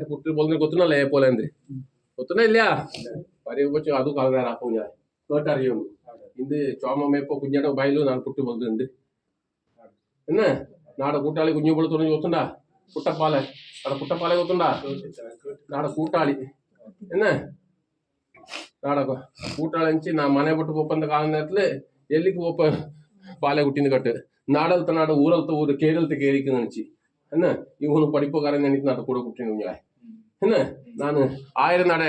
പുട്ട് പോലെ കൊത്തുന്നല്ലേ പോലെ എന്ത് കൊത്തുന്ന ഇല്ല പറയുമ്പോ അത് കളറാ കുഞ്ഞ കേട്ടറിയുന്നു ഇത് ചോമമ്മ കുഞ്ഞയുടെ ബയലും നാളെ പുട്ട് പോലുണ്ട് என்ன நாட கூட்டாளி குஞ்சு போல துணி ஒத்துண்டா குட்டப்பாலை நாட குட்டப்பாலை ஒத்துண்டா நாட கூட்டாளி என்ன நாட கூட்டாளி இருந்துச்சு நான் மனை போட்டு போப்ப அந்த கால நேரத்துல எல்லிக்கு போப்ப பாலை குட்டின்னு கட்டு நாடலத்த நாட ஊரலத்த ஊர் கேரளத்தை கேரிக்குன்னு நினைச்சு என்ன இவனு படிப்புக்காரன் நினைத்து நாட கூட குட்டினுங்களே என்ன நான் 1000 நட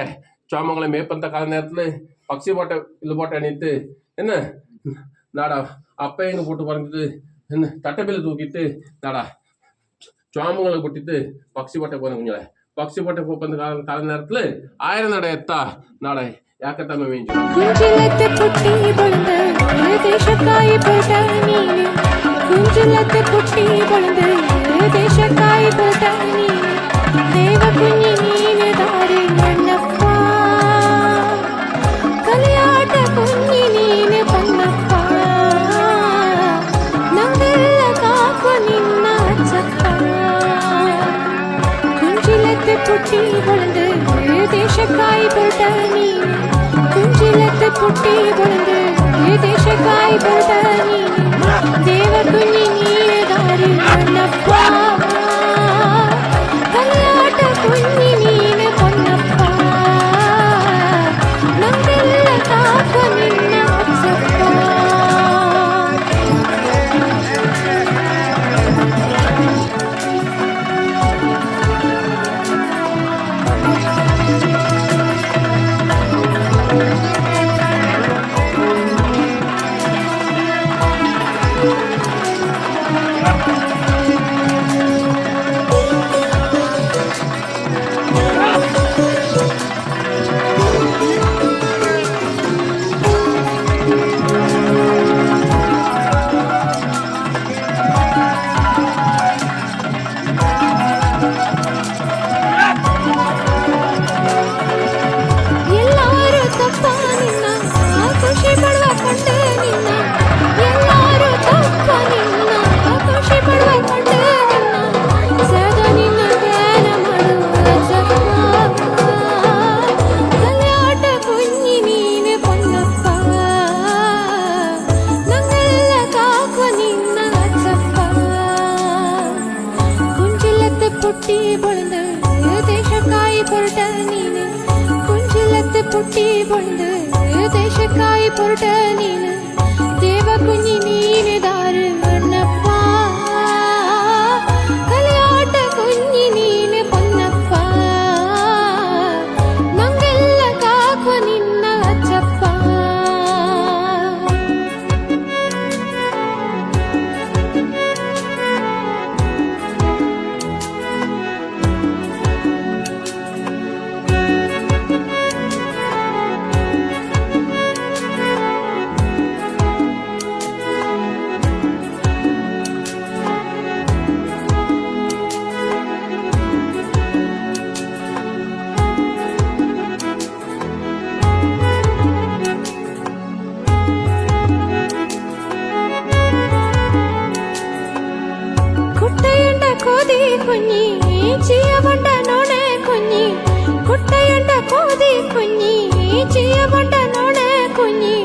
சோமங்களை மேப்பந்த கால நேரத்துல பக்ஷி போட்ட இல்ல போட்ட அணித்து என்ன நாடா அப்ப எங்க போட்டு பறந்துட்டு என்ன தட்டப்பில தூக்கிட்டு நாடா சோமங்களை குட்டிட்டு பக்ஷி போட்ட போன குஞ்சலை பக்ஷி போட்ட போப்பந்த கால நேரத்துல 1000 நட எத்தா நாடா ಯಾಕತ್ತಮ್ಮ ಮೇಂಜು ಕುಂಜಿಲತ್ತೆ ಪುಟ್ಟಿ ಬಳಂದ ದೇಶಕ್ಕಾಯಿ ಪುಟ ನೀನೆ ಕುಂಜಿಲತ್ತೆ ಪುಟ್ಟಿ ಬಳಂದ ದೇಶಕ್ಕಾಯಿ ಪುಟ ನೀನೆ ದೇವ ಕುഞ്ഞി ನೀನೆ ದಾರಿ ಅಣ್ಣಪ್ಪ ಕಲಿಯಾಟ ಕುഞ്ഞി ನೀನೆ ಪನ್ನಪ್ಪ ನಂಗೆಲ್ಲ ಕಾಕು ನಿನ್ನ ಅಚ್ಚಪ್ಪ ಕುಂಜಿಲತ್ತೆ ಪುಟ್ಟಿ ಬಳಂದ ದೇಶಕ್ಕಾಯಿ ಪುಟ ನೀನೆ ಕುಂಜಿಲತ್ತೆ ಪುಟ್ಟಿ ಬಳಂದ ದೇಶಕ್ಕಾಯಿ ಪುಟ ನೀನೆ ದೇವ ಕುഞ്ഞി ನೀನೆ ದಾರಿ ಅಣ್ಣಪ್ಪ ಕಲಿಯಾಟ ಕುഞ്ഞി ನೀನೆ ಪನ್ನಪ್ಪ ನಂಗೆಲ್ಲ ಕಾಕು ನಿನ್ನ ಅಚ್ಚಪ್ಪ ಪುಟ್ಟಿ ಬಳಂದ ದೇಶಕ್ಕಾಯಿ ಪುಟ ನೀನು ದೇವ ಕುഞ്ഞി ನೀನೆ ದಾರಿ ಅಣ್ಣಪ್ಪ ಕಲಿಯಾಟ ಕುഞ്ഞി ನೀನೆ ಪನ್ನಪ್ಪ ನಂಗೆಲ್ಲ ಕಾಕು ನಿನ್ನ ಅಚ್ಚಪ್ಪ ಕುഞ്ഞി ಚೀಯಬಂಡ ನೋಣೆ ಕುഞ്ഞി ಕುಟ್ಟೆಯಂಡ ಕೋದಿ ಕುഞ്ഞി ಚೀಯಬಂಡ ನೋಣೆ ಕುഞ്ഞി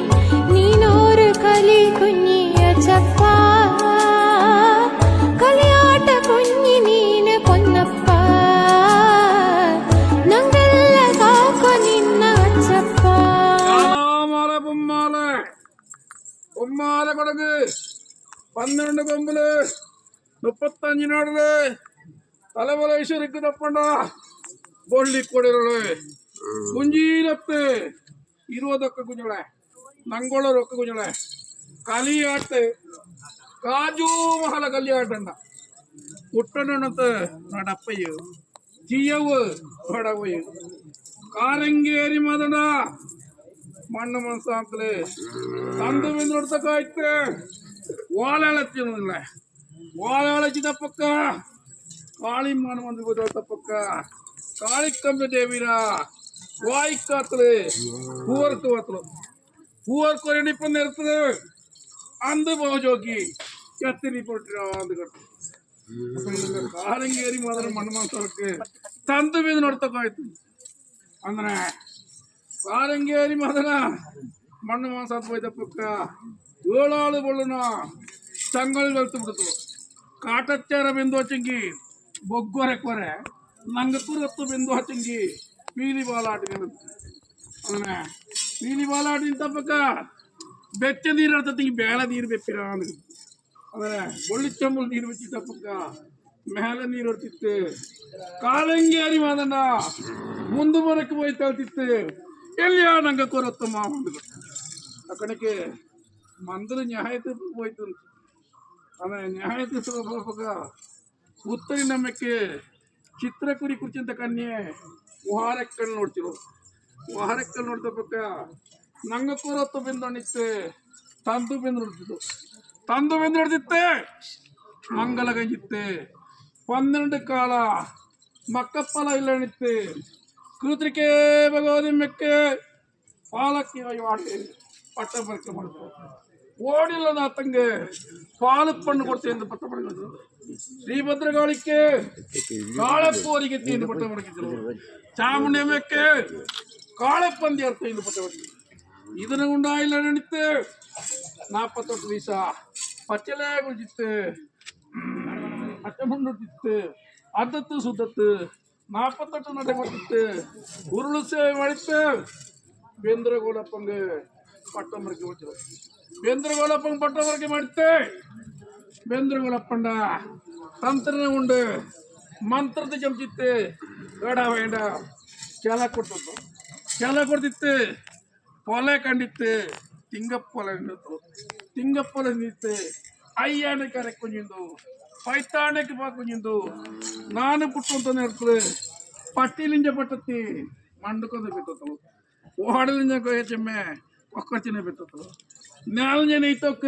ನೀನೋರು ಕಲಿ ಕುഞ്ഞി ಅಚ್ಚಪ್ಪ ಕಲಿಯಾಟ ಕುഞ്ഞി ನೀನೆ ಪೊನ್ನಪ್ಪ ನಂಗೆಲ್ಲ ಕಾಕು ನಿನ್ನ ಅಚ್ಚಪ್ಪ உம்மால கொடகு 12 கொம்புல 35 நாடுல தலைவலேஸ்வருக்கு தப்பண்டா பொள்ளி ಕೊಡಿರೋಳು ಕುಂಜಿಲತ್ತೆ 20 ಕುಂಜಳೆ ನಂಗೋಳ ರೊಕ್ಕ ಕುಂಜಳೆ ಕಲಿಯಾಟ ಕಾಜು ಮಹಲ ಕಲಿಯಾಟಂಡ ಹುಟ್ಟನಂತ ನಡಪ್ಪಯ್ಯ ಜಿಯವು ಹೊಡವಯ್ಯ ಕಾರಂಗೇರಿ ಮದನ ಮಣ್ಣು ಮನಸ್ಸು ಅಂತಲೇ ತಂದು ಬಿಂದೊಡ್ತಕ್ಕಾಯ್ತು ವಾಳಾಳತ್ತಿಲ್ಲ ವಾಳಾಳಚಿದ ಪಕ್ಕ காளிமான வந்து போட்ட பக்க காளிக்கம்பி தேவிரா வாய்க்காத்துல பூவருக்கு வாத்தலும் பூவருக்கு ஒரு இனிப்பு நிறுத்துது அந்த போஜோக்கி எத்திரி போட்டுறான் அந்த கட்டு காலங்கேரி மாதிரி மண்ணு மாசம் இருக்கு ತಂದು ಬೀದು ನೋಡ್ತಕ್ಕಾಯ್ತು ಅಂದ್ರೆ ಕಾರಂಗೇರಿ ಮದನ ಮಣ್ಣು ಮಾಸ ಹೋಯ್ತ ಪಕ್ಕ ಏಳಾಳು ಬಳ್ಳುನ ಚಂಗಲ್ ಬೆಳ್ತು ಬಿಡ್ತು ಕಾಟಚ್ಚಾರ ಬಿಂದು ಹಚ್ಚಂಗಿ ಬೊಗ್ಗೊರೆಕ್ವರೆ ನಂಗೆ ತುರತ್ತು ಬಿಂದು ಹಚ್ಚಂಗಿ ಪೀಲಿ ಬಾಲಾಟ ಅಂದ್ರೆ ಪೀಲಿ ಬಾಲಾಟ ತಪ್ಪಕ್ಕ ಬೆಚ್ಚ ನೀರು ಇರ್ತತಿ ಬೇಳೆ ನೀರು ಬೆಪ್ಪಿರ ಅಂದ್ರೆ ಬೊಳ್ಳಿ ಚೆಂಬಲ್ ನೀರು ಬೆಚ್ಚಿತ್ತಪ್ಪಕ್ಕ மேல நீர் ஒருத்தித்து காலங்கேரி மாதண்டா ముందు వరకు పోయి తల్తిತ್ತು ఎల్లియా నంగ కొరత్తమా అక్కడికి మందులు న్యాయ తీర్పు పోతుంది ఆమె న్యాయ తీర్పు పోపగా ಉತ್ತರಿ ನಮ್ಮಕ್ಕೆ ಚಿತ್ರಕುರಿ ಕುರಿಚಂತ ಕನ್ಯೆ ವಾರಕ್ಕಲ್ ನೋಡ್ತಿರು ವಾರಕ್ಕಲ್ ನೋಡ್ತಾ ಪಕ್ಕ ನಂಗ ಕೊರತ್ತು ಬೆಂದಣಿತ್ತೆ ತಂದು ಬೆಂದು ನೋಡ್ತಿದ್ದು ತಂದು ಬೆಂದು ನೋಡ್ತಿತ್ತೆ ಮಂಗಲ ಗಂಜಿತ್ತೆ 12 ಕಾಲ ಮಕ್ಕಪ್ಪಲ ಇಲ್ಲಣಿತ್ತೆ ಕೂತ್ರಿಕೆ ಭಗವತಿ ಮೆಕ್ಕೆ ಪಾಲಕ್ಕಿ ವಾಡಿ ಪಟ್ಟ ಪರಿಕೆ ಮಾಡಿದ್ರು ಓಡಿಲ್ಲ ನಾ ತಂಗೆ ಪಾಲಕ್ ಪಣ್ಣು ಕೊಡ್ತೀನಿ ಎಂದು ಪಟ್ಟ ಪಡೆದ್ರು ಶ್ರೀಭದ್ರಗಾಳಿಕ್ಕೆ ಕಾಳಪ್ಪೋರಿಗೆ ಎಂದು ಪಟ್ಟ ಪಡೆದಿದ್ರು ಚಾಮುಂಡಿ ಮೆಕ್ಕೆ ಕಾಳಪ್ಪಂದಿ ಅರ್ಥ ಎಂದು ಪಟ್ಟ ಪಡೆದಿದ್ರು ಇದನ್ನು ಉಂಡಾಯಿಲ್ಲ ನಣಿತ್ತೆ 48 ವೀಸ ಪಚ್ಚಲೆ ಗುಳಿಸಿತ್ತು ಅಚ್ಚಮಣ್ಣುತ್ತಿತ್ತು ಅದ್ದತ್ತು ಸುದ್ದತ್ತು 48 ನಡೆ ಮಾಡ್ತಿತ್ತು ಉರುಳು ಸೇವೆ ಮಾಡಿತ್ತು ಬೇಂದ್ರಗೋಳಪ್ಪಂಗೆ ಪಟ್ಟಮರಕ್ಕೆ ಹೋಗ್ತಿರು ಬೇಂದ್ರಗೋಳಪ್ಪಂಗೆ ಪಟ್ಟಮರಕ್ಕೆ ಮಾಡಿತ್ತೆ ಬೇಂದ್ರಗೋಳಪ್ಪಂಡ ತಂತ್ರನೇ ಉಂಡು ಮಂತ್ರದ ಚಮಚಿತ್ತು ಬೇಡ ಬೇಡ ಕೆಲ ಕೊಡ್ತಿತ್ತು ಕೆಲ ಕೊಡ್ತಿತ್ತು ಪೊಲೆ ಕಂಡಿತ್ತು ತಿಂಗಪ್ಪೊಲೆ ನಿಂತು ತಿಂಗಪ್ಪೊಲೆ ನಿಂತು ಅಯ್ಯಾನೆ ಕರೆ ಕುಂಜಿಂದು ಪೈತಾಣಕ್ಕೆ ಬಾ ಕುಂಜಿಂದು ನಾನು ಪುಟ್ಟಂತಾನೆ ಇರ್ತದೆ ಪಟ್ಟಿಲಿಂಜ ಪಟ್ಟತ್ತಿ ಮಂಡಕೊಂದು ಬಿತ್ತಲು ಓಡಲಿಂಜ ಕೊಯ್ಯಚ್ಚಮ್ಮೆ ಒಕ್ಕರ್ಚಿನ ಬಿತ್ತಲು ನಾಲ್ಜನ ಇತ್ತೋಕ್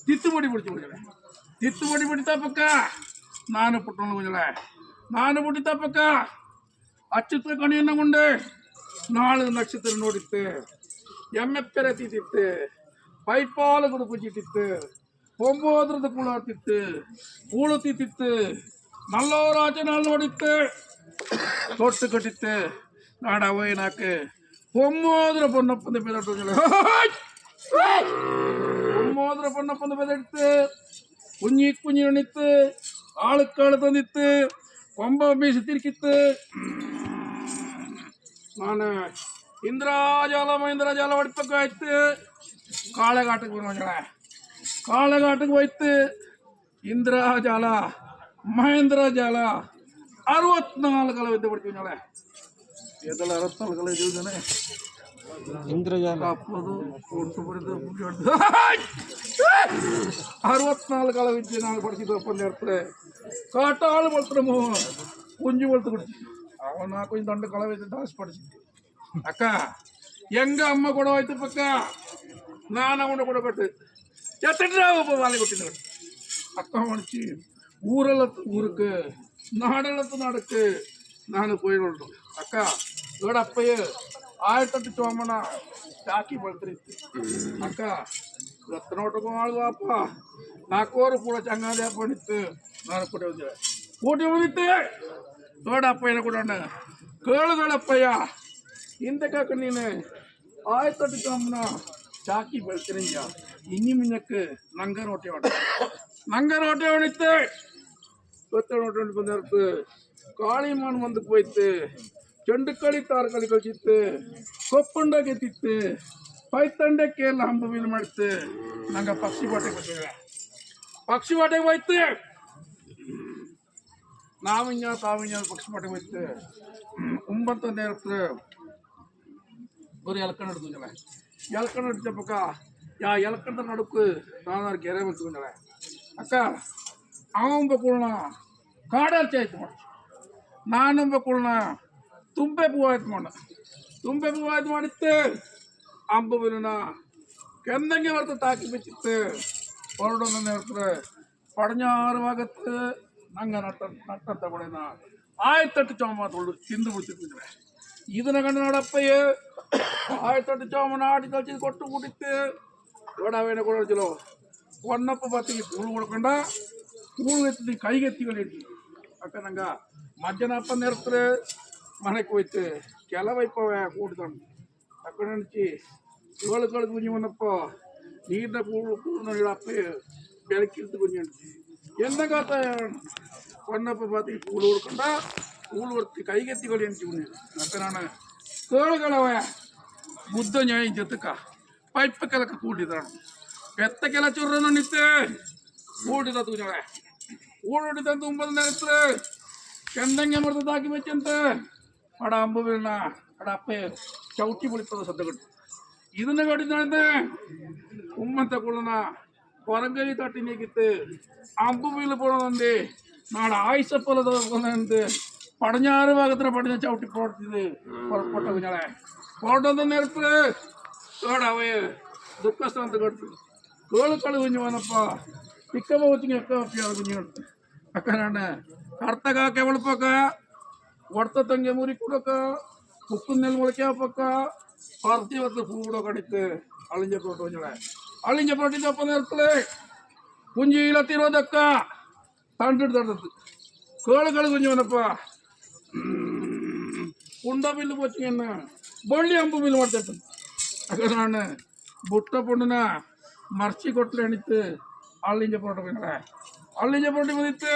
ತಿತ್ತುಬಡಿ ಬಿಡ್ತಿ ಬಿಡಿದ್ರೆ ತಿತ್ತುಬಡಿ ಬಿಡ್ತಾ ಪಕ್ಕ ನಾನು ಪುಟ್ಟಣ ಕುಂಜಲೆ ನಾನು ಬಿಟ್ಟಿದ್ದ ಪಕ್ಕ ಅಚ್ಚುತ್ತ ಕಣಿಯನ್ನ ಉಂಡೆ ನಾಳೆ ನಕ್ಷತ್ರ ನೋಡಿತ್ತೆ ಎಮ್ಮೆಪ್ಪೆರೆ ತೀತಿತ್ತು ಪೈಪಾಲ ಗುಡು ಕುಜಿಟ್ಟಿತ್ತು ஒம்போதுறது கூழாத்தித்து கூழு தீத்தித்து நல்லவராஜ நாள் நோடித்து தொட்டு கட்டித்து நாடா போய் நாக்கு ஒம்போதுற பொண்ணப்பந்த பெதட்டு ஒம்போதுற பொண்ணப்பந்த பெதெடுத்து குஞ்சி குஞ்சி நினைத்து ஆளுக்காಳು ತಂದಿತ್ತು ಕೊಂಬ ಬೀಸಿ ತಿರ್ಕಿತ್ತು ನಾನು ಇಂದ್ರಾಜಾಲ ಮಹೇಂದ್ರಜಾಲ ಹೊಡಿಪಕ್ಕಾಯ್ತು ಕಾಳೆಗಾಟಕ್ಕೆ ಬರೋಣ ಕಾಳಘಾಟಕ್ಕೆ ಹೋಯ್ತು ಇಂದ್ರಜಾಲ ಮಹೇಂದ್ರ ಜಾಲ 64 ಕಲ ವಿದ್ಯೆ ಬಿಡ್ತೀವಿ ನಾಳೆ ಇದೆಲ್ಲ 64 ಕಲ ಇದ್ದೀವಿ ಇಂದ್ರಜಾಲ ಹಾಕೋದು ಕೊಟ್ಟು ಬಡಿದು 64 ಕಲ ವಿದ್ಯೆ ನಾನು ಪಡಿಸಿದ್ದು ಒಪ್ಪಂದ ಇರ್ತದೆ ಕಾಟಾಳು ಬಳ್ತಾರೆ ಕುಂಜಿ ಬಳ್ತು ಬಿಡ್ತಿ ಅವನ ಕೊಂಚ ದಂಡ ಕಲ ವಿದ್ಯೆ ದಾಸಿ ಪಡಿಸಿದ್ದೆ ಅಕ್ಕ ಹೆಂಗ ಅಮ್ಮ ಕೊಡೋಯ್ತು ಪಕ್ಕ ನಾನು ಅವನು ಕೊಡಬೇಕು எத்தனை வாழை கொட்டினார் அக்கா மனுச்சு ஊரெல்லத்து ஊருக்கு நாடெல்லத்து நாடுக்கு நான் போயிடணும் அக்கா இதோட அப்பயே 1008 சோமனா ಚಾಕಿ ಬೆಳ್ತಿತ್ತು ಅಕ್ಕ ರತ್ತ ನೋಟಕ್ಕೆ ಮಾಡುವಪ್ಪ 4 ಕೂಡ ಚಂಗಾದ ಪಡಿತ್ತು ನಾನು ಕೊಟ್ಟಿದ್ದೆ ಕೂಟಿ ಬಂದಿತ್ತೆ ದೊಡ್ಡಪ್ಪ ಏನ ಕೊಡೋಣ ಕೇಳುಗಳಪ್ಪಯ್ಯ ಹಿಂದೆ ಕಾಕ ನೀನು 1008 ಸೋಮನ ಚಾಕಿ ಬೆಳ್ತಿರಂಗ ಇನ್ನಿ ಮಿನ್ನಕ್ಕೆ ನಂಗರ್ ಹೊಟ್ಟೆ ಹೊಡಿತ್ತೆ ಹೊಟ್ಟೆ ಬಂದಿರುತ್ತೆ ಕಾಳಿಮಾನ್ ಮುಂದಕ್ಕೆ ಹೋಯ್ತು ಚೆಂಡು ಕಳಿ ತಾರು ಕಳಿ ಕಳಿಸಿತ್ತು ಕೊಪ್ಪಂಡ ಗೆದ್ದಿತ್ತು ಪೈತಂಡಕ್ಕೆ ಎಲ್ಲ ಹಂಬ ಮೀನು ಮಾಡಿತ್ತು ನಂಗೆ ಪಕ್ಷಿ ಬಾಟೆಗೆ ಬರ್ತಿದೆ ಪಕ್ಷಿ ಬಾಟೆಗೆ ಹೋಯ್ತು ನಾವಿಂಜ ತಾವಿಂಜ ಪಕ್ಷಿ ಬಾಟೆಗೆ ಹೋಯ್ತು 9 ಇರುತ್ತೆ ಬರೀ ಎಲ್ಕಂಡು ಹಿಡಿದಿಲ್ಲ ಎಲ್ಕಂಡು ಹಿಡಿತಪ್ಪಕ್ಕ ಎಲ್ಕಂಡ ನಡುಕು ನಾನು ಗೆರೆ ಬಂತು ಅಕ್ಕ ಅವಂಬ ಕುಳ್ನ ಕಾಡರ್ಚಿ ಆಯ್ತು ಮಾಡ ನಾನೊಬ್ಬ ಕುಳ್ನ ತುಂಬೆ ಪೂ ಆಯ್ತು ಮಾಡಿತ್ತು ಅಂಬ ಬಿನ ಕೆಂದಂಗೆ ಬರ್ತ ತಾಕಿ ಬಿಚ್ಚಿತ್ತು ಹೊರಡೋದನ್ನ ಇರ್ತದೆ ಪಡഞ്ഞാറുವಾಗತ್ತು ನಂಗೆ ನಟ್ಟ ತಗೊಳ್ಳೇನ 1008 ಚೋಮ ತೊಳ್ದು ತಿಂದು ಬಿಡ್ತಿದ್ರೆ ಇದನ್ನ ಗಂಡ ನೋಡಪ್ಪಯ್ಯ 1008 ಚೋಮನ ಆಡಿ ಕಲ್ಸಿದ್ ಕೊಟ್ಟು ಬಿಟ್ಟಿತ್ತು ದೊಡ್ಡವೇನ ಕೊಡೋದಿಲ್ಲ ಹೊನ್ನಪ್ಪ ಬತ್ತಿಗೆ ಕೂಳು ಕೊಡ್ಕೊಂಡ ಕೂಳು ಎತ್ತಿ ಕೈಗೆತ್ತಿಗಳು ಇಡ್ತಿ ಅಕ್ಕ ನಂಗೆ మధ్యాహ్నప్ప నేర్పులు మనకి పోయితే కెలవైపోవా కూడుతాం అక్కడ నుంచి ఏళ్ళు కుంజి ఉన్నప్పో ನೀರಿನ ಕೂಡು ಅಪ್ಪೆ ಬೆಳಕಿಲ್ತು ಕುಂಜಿ ಎಂದಾಗ பொண்ணப்ப பார்த்து கூழ் கொடுக்கண்டா கூழ் ஒருத்தி கைகத்தி கொடி அனுப்பிச்சு அத்தனான கேளுகளவ புத்த ஞாயம் செத்துக்கா பைப்பு கிழக்க கூட்டிதான் பெத்த கிளச்சுடுறன்னு நித்து கூட்டிதான் தூஞ்சவ கூடு ತಂದು 9 நேரத்துல ಕೆಂದಂಗೆ ಮರ್ದು ತಾಕಿ ಬೆಚ್ಚಂತ ಅಡ ಅಂಬು ಬೀಳನ ಅಡ ಅಪ್ಪೆ ಚೌಟಿ ಬಿಳಿತದ ಸದ್ದಗಟ್ಟು ಇದನ್ನ ಕಟ್ಟಿದಂತೆ ಉಮ್ಮಂತ ಕೊಡೋಣ ಹೊರಗೈ ತಟ್ಟಿ ನೀಗಿತ್ತು അമ്പ് വീല് പോണതുണ്ട് നാളെ ആയിസപ്പലത് പോകുന്നുണ്ട് പടിഞ്ഞാറ് ഭാഗത്തിന് പടിഞ്ഞ ചവിട്ടി പോട്ടത് പുറപ്പെട്ട കുഞ്ഞാളെ പോട്ടുന്ന നേരത്ത് കേടവയെ ദുഃഖസ്ഥാനത്ത് കെട്ടു കേളുക്കള് കുഞ്ഞു വന്നപ്പോ പിക്കപ്പ വെച്ചിങ്ങ ഒക്കെ ഒപ്പിയാണ് കുഞ്ഞു കെട്ടു അക്കനാണ് കറുത്ത കാക്ക വെളുപ്പൊക്ക ഒടത്ത തെങ്ങ മുറി കൂടൊക്കെ ഉപ്പും നെൽ മുളയ്ക്കാപ്പൊക്ക പറത്തി വത്ത് പൂടോ കടിത്ത് അളിഞ്ഞ പോട്ട് കുഞ്ഞാളെ അളിഞ്ഞ പോട്ടിന്റെ നേരത്തില് കുഞ്ചിയിലെത്തിരുവതൊക്ക തണ്ടിട്ട് തണ്ടത് കേളുകൾ കുഞ്ഞു വന്നപ്പാ കുണ്ട ബില്ല് പോച്ചിങ്ങ ബൊള്ളി അമ്പ് ബില്ല് ಮಾಡ್ತಿತ್ತು ಅಕನಾണ് ಬುಟ್ಟ ಪುಂಡನ ಮರ್ಚಿ ಕೊಟ್ಲೆ ಎಣಿತ್ತು ಅಳ್ಳಿಂಜ ಪೊರಟ ಬಂದ್ರೆ ಅಳ್ಳಿಂಜ ಪೊರಟಿ ಬಂದಿತ್ತು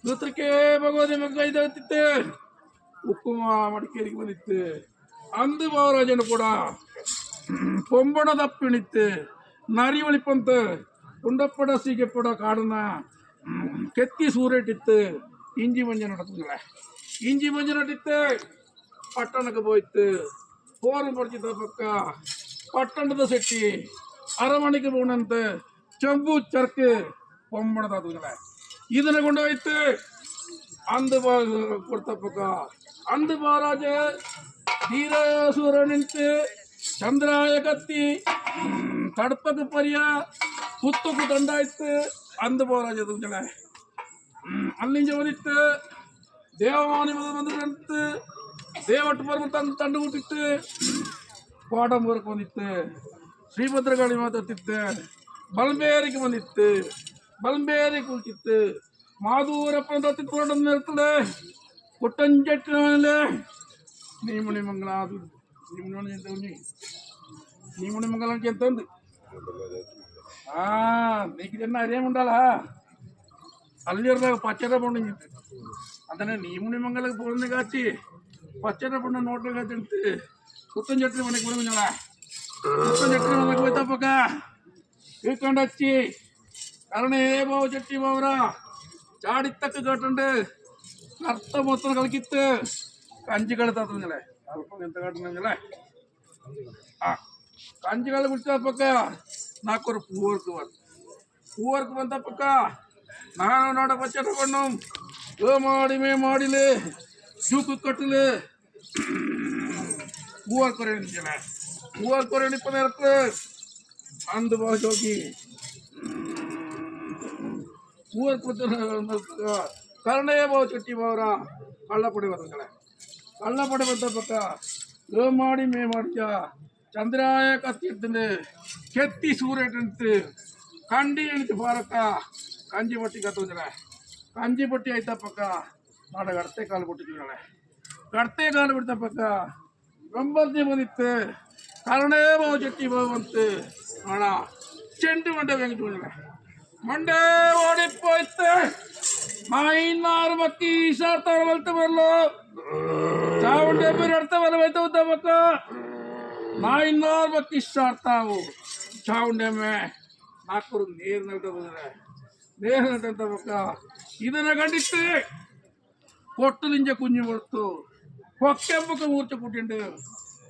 ದೂತ್ರಕ್ಕೆ ಭಗವತಿ ಮಗ್ಗ ಇದಾಗ್ತಿತ್ತು ಉಕ್ಕುಮ ಮಡಿಕೇರಿಗೆ ಬಂದಿತ್ತು ಅಂದು ಬಾವರಾಜನು ಕೂಡ ಪೊಂಬಣ ದಪ್ಪಿಣಿತ್ತು ನರಿ ಒಳಿಪಂತ ಕುಂಡಪ್ಪಡ ಸೀಗೆಪ್ಪಡ ಕಾಡನ್ನ ಕೆತ್ತಿ ಸೂರೇಟಿತ್ತು ಇಂಜಿ ಮಂಜ நடக்குதுல ಇಂಜಿ ಮಂಜ ನಟಿತ್ತು ಪಟ್ಟಣಕ್ಕೆ போயிட்டு போரம் படிச்சிட்ட பಕ್ಕ ಪಟ್ಟಣದ ಸೆಟ್ಟಿ ಅರಮನೆಗೆ போனಂತ ಚೆಂಬು ಚರ್ಕ್ பொம்பಣದಾದುಗಳ ಇದನ್ನ ಕೊಂಡೋಯ್ತು ಅಂದು ಕೊಡ್ತ ಪಕ್ಕ ಅಂದು ಮಹಾರಾಜ ಧೀರಸೂರ ನಿಂತು ಚಂದ್ರಾಯ ಕತ್ತಿ ತಡಪಕ್ಕೆ ಪರಿಯ ಕುತ್ತುಕು ದಂಡಾಯ್ತು ಅಂದು ಮಹಾರಾಜ ತುಜಲ ಅಲ್ಲಿಂಜ ಬಂದಿತ್ತು ದೇವಮಾನಿ ಬಂದು ದೇವಟ್ಟು ಬರ್ ತಂಡು ಬಿಟ್ಟಿತ್ತು ಕೋಡಂಬೂರಕ್ಕೆ ಬಂದಿತ್ತು ಶ್ರೀಭದ್ರಗಾಳಿ ಮಾತಾಡ್ತಿತ್ತು ಬಲ್ಬೇರಿಗೆ ಬಂದಿತ್ತು ಬಲ್ಬೇರಿ ಕುಳಿತಿತ್ತು ಮಾದೂರಪ್ಪ ತತ್ತಿತ್ತು ಹೊರಡನ್ನು ಇರ್ತದೆ ಕೊಟ್ಟಂಜಟ್ಟಿನ ಮೇಲೆ ನೀಮುನಿ ಮಂಗಲ ಅದು ನಿಮ್ಮನಿ ಅಂತ ನೀಮುನಿ ಮಂಗಲಕ್ಕೆ ಎಂತಂದು నీకు చిన్న అదేమి ఉండాలా అల్లిర్రావు పచ్చడి పండు అందుకనే నీముని మంగళకి పోయింది కాచి పచ్చడి పండు నోట్లు కాచి పుట్టం చెట్లు మనకి పోయిందా పుట్టం చెట్లు మనకి పోయి తప్పక ఇక్కండి వచ్చి కారణం ఏ బావు చెట్టి బావురా చాడి తక్క కట్టండి అర్థ మొత్తం కలిగిತ್ತು కంచి కడతాతుందిలే అల్పం ఎంత కట్టినందిలే కంచికాల గుర్తప్పక్క నాకు ஒரு பூவருக்கு வந்த பக்கா நானும் நாட பச்சை பண்ணும் மாடி மாடிலு ஜூக்கு கட்டுலு பூவர் குறை பூவர் குறை நிற்ப நேரத்து அந்த பாஜோக்கி பூவர் கொடுத்த கருணையே போக சுட்டி போகிறா கள்ளப்படி வருங்களே கள்ளப்படி வந்த பக்கா மாடி மாடிச்சா ಚಂದ್ರಾಯ ಕತ್ತಿಡ್ತೀನಿ ಕೆತ್ತಿ ಸೂರ್ಯಟಂತು ಕಂಡಿ ಎಣಿತು ಬಾರಕ್ಕ ಕಂಜಿ ಬಟ್ಟಿ ಕತ್ತೋದ್ರೆ ಕಂಜಿ ಬಟ್ಟಿ ಆಯ್ತಾ ಪಕ್ಕ ನಾಡ ಗಡ್ತೆ ಕಾಲು ಬಿಟ್ಟಿದ್ದೀಳೆ ಗಡ್ತೆ ಕಾಲು ಬಿಡ್ತಾ ಪಕ್ಕ ರಂಬರ್ಜಿ ಬಂದಿತ್ತು ಕರ್ಣೇ ಬಾವು ಚಟ್ಟಿ ಬಾವಂತು ನೋಡ ಚೆಂಡು ಮಂಡೆ ಬೆಂಗಿಟ್ಕೊಂಡ್ರೆ ಮಂಡೆ ಓಡಿಪ್ಪೋಯ್ತು ಮೈನಾರು ಮಕ್ಕಿ ಈಸಾಡ್ತಾವ ಬಲ್ತ ಬರ್ಲು ಚಾವುಂಡೆ ಬೇರೆ ಅಡ್ತಾ ಬರಬೈತ ಉದ್ದ ಪಕ್ಕ ನಾಯಿನಾರು ಬಕ್ಕಿ ಇಷ್ಟಾಡ್ತಾವು ಚಾವುಂಡೆಮ್ಮೆ ನಾಲ್ಕರು ನೀರು ನಟಂತ ಪಕ್ಕ ಇದನ್ನ ಕಂಡಿತ್ತು ಕೊಟ್ಟಲಿಂಜ ಕುഞ്ഞു കൊടുത്തു കൊക്കെമ്പൊക്കെ മൂർച്ച കൂട്ടിണ്ട്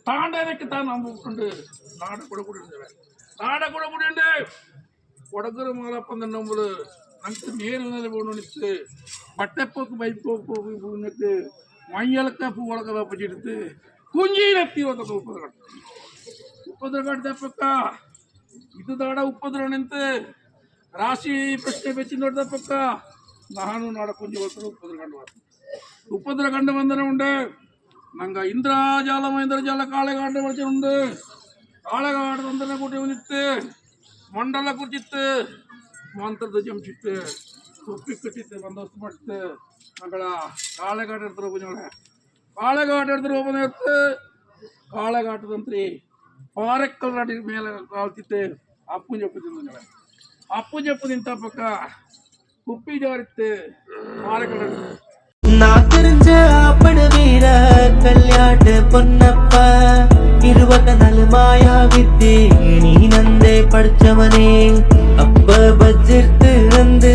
താണ്ടേനൊക്കെ താൻ നമ്പുണ്ട് നാടെ കൂടെ കൂടിയുണ്ട് കൊടകറ് മാളപ്പം തന്നെ നമ്മള് നമുക്ക് നേര് നില പോണിച്ച് പട്ടപ്പോക്ക് ബൈപ്പോക്ക് പോന്നിട്ട് മയ്യളക്ക പൂവളക്ക വെപ്പിച്ചെടുത്ത് കുഞ്ചിയിലെത്തി വന്നത് ಉಪದ್ರ ಕಟ್ಟಿದ ಪಕ್ಕ ಇದು ದಾಡ ಉಪದ್ರ ನಿಂತು ರಾಶಿ ಪ್ರಶ್ನೆ ಬೆಚ್ಚಿ ನೋಡಿದ ಪಕ್ಕ ನಾನು ನಾಡ ಕುಂಜಿ ಹೊತ್ತು ಉಪದ್ರ ಕಂಡು ಬಂದರೆ ಉಂಡೆ ನಂಗೆ ಇಂದ್ರಜಾಲ ಮಹೇಂದ್ರಜಾಲ ಕಾಳೆಗಾಡ ಬಳಸಿ ಉಂಡು ಕಾಳೆಗಾಡ ತೊಂದರೆ ಕೂಟಿ ಬಂದಿತ್ತು ಮಂಡಲ ಕುರ್ಚಿತ್ತು ಮಂತ್ರದ ಜಂಚಿತ್ತು ತೊಪ್ಪಿ ಕಟ್ಟಿತ್ತು ಬಂದೋಸ್ತು ಮಾಡಿತ್ತು മക്കളാ കാളകാട്ട് എടുത്ത് കുഞ്ഞോളെ കാളകാട്ട് എടുത്ത് രൂപ നേരത്ത് കാളകാട്ട് തന്ത്രി പാറക്കല്ലാട്ടി മേലെ കാഴ്ത്തിട്ട് അപ്പു ചെപ്പ് തിന്നുങ്ങളെ అప్పు చెప్పు తింటా పక్క కుప్పి జోరిத்து பாறைக்கல் நான் தெரிஞ்ச அப்படு வீர கல்யாட்டு பொன்னப்ப 24 மாயா வித்தே நீ நந்தே படிச்சவனே அப்ப பஜ்ஜிர்த்து வந்து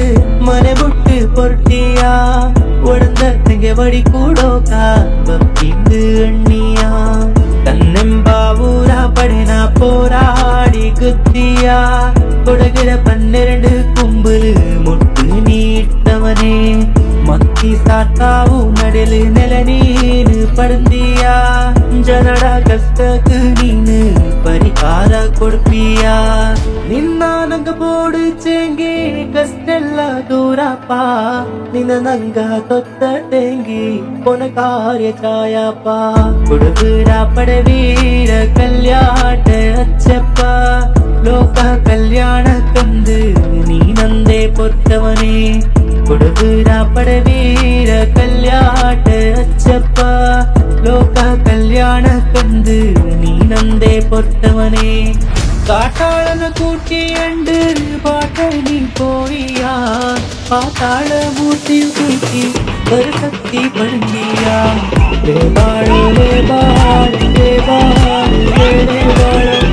மனை புட்டு பொருட்டியா உடந்த திங்க வடி கூடோக்கா பப்பிந்து அண்ணியா தன்னெம்பாவூரா படனா போராடி குத்தியா கொடகிற 12 கும்புலு முட்டு நீட்டவனே மத்தி சாத்தாவு நடலு நெல நீனு படுந்தியா ಜನಡ ಕಷ್ಟಕ್ಕೆ ನೀನು ಪರಿಹಾರ ಕೊಡ್ತೀಯಾ ನಿನ್ನ ನಂಗ ಬೋಡು ಚೆಂಗಿ ಕಷ್ಟೆಲ್ಲ ದೂರಪ್ಪ ನಿನ್ನ ನಂಗ ತೊತ್ತ ತೆಂಗಿ ಕೊನ ಕಾರ್ಯ ಛಾಯಪ್ಪ ಕೊಡುಗುರ ಪಡವೀರ ಕಲ್ಯಾಣ ಅಚ್ಚಪ್ಪ ಲೋಕ ಕಲ್ಯಾಣ ಕಂದು ನೀ ನಂದೇ பொறுத்தவனே கொடுகுற படவீர கல்யாண அச்சப்ப லோக கல்யாண கந்து நீ நந்தே பொறுத்தவனே காட்டாளன கூட்டி அண்டு பாட்ட நீ போறியா பாத்தாள மூர்த்தி கூட்டி ஒரு சக்தி படுந்தியா லே பாடு லே பாடு லே பாடு லே பாடு